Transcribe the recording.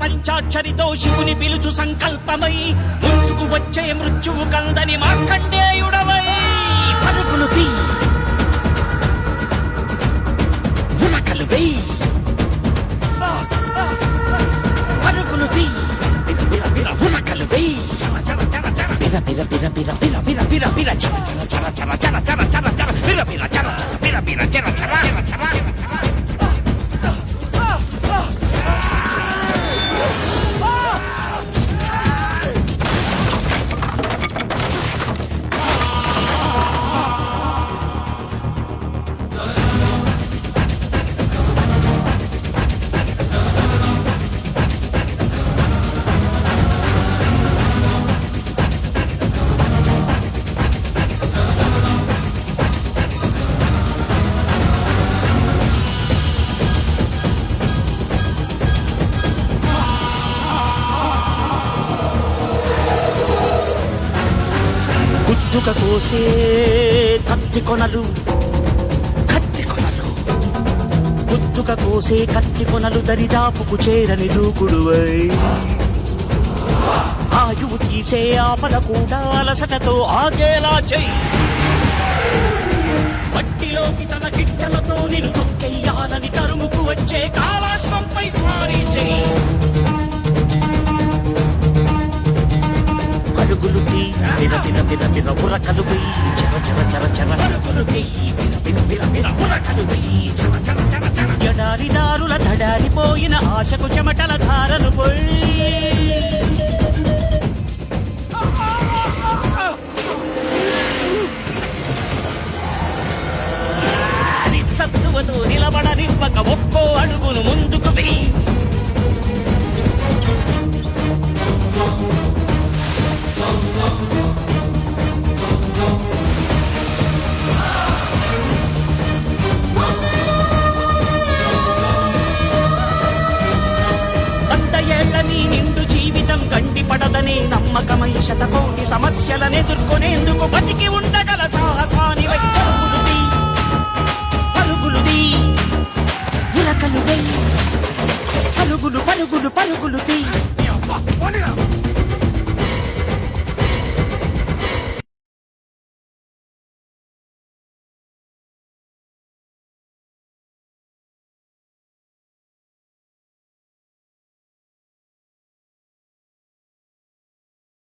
పంచాక్షరితో శివుని పిలుచు సంకల్పమై ముంచుకు వచ్చే మృత్యువు కందని మార్కండేయుడవై పరుగులు తీ ఉరకలు వెయ్యి పరుగులు తీ ఉరకలు వెయ్యి బిర బిర బిర బిర బిర బిర బిర బిర చర చర చర చర చర చర చర బిర బిర చర చర బిర బిర చర చర చర గుద్దుక కోసే కత్తి కొనలు గుద్దుక కోసే కత్తి కొనలు దరిదాపుకు చేరని దూకుడువై ఆయువు తీసే ఆపద కూడా అలసటతో ఆగేలా చెయ్యి మట్టిలోకి తన గిట్టలతో నిన్ను తొక్కెయ్యాలని తరుముకు వచ్చే కాలాశ్వంపై స్వారీ చెయ్యి పరుగులు తీ బిర బిర బిర బిర ఉరకలు వెయ్యి చర చర చర చర పరుగులు తీ బిర బిర బిర బిర ఉరకలు వెయ్యి చర చర చర చర ఎడారి దారుల దడారిపోయిన ఆశకు చెమటల ధారలు పోయి నిస్సత్తువతో నిలబడనివ్వక ఒక్కో అడుగును ముందుకు వెయ్యి నిండు జీవితం గండిపడదనే నమ్మకమై శతకోటి సమస్యలనెదుర్కొనేందుకు బతికి ఉండగల సాహసాని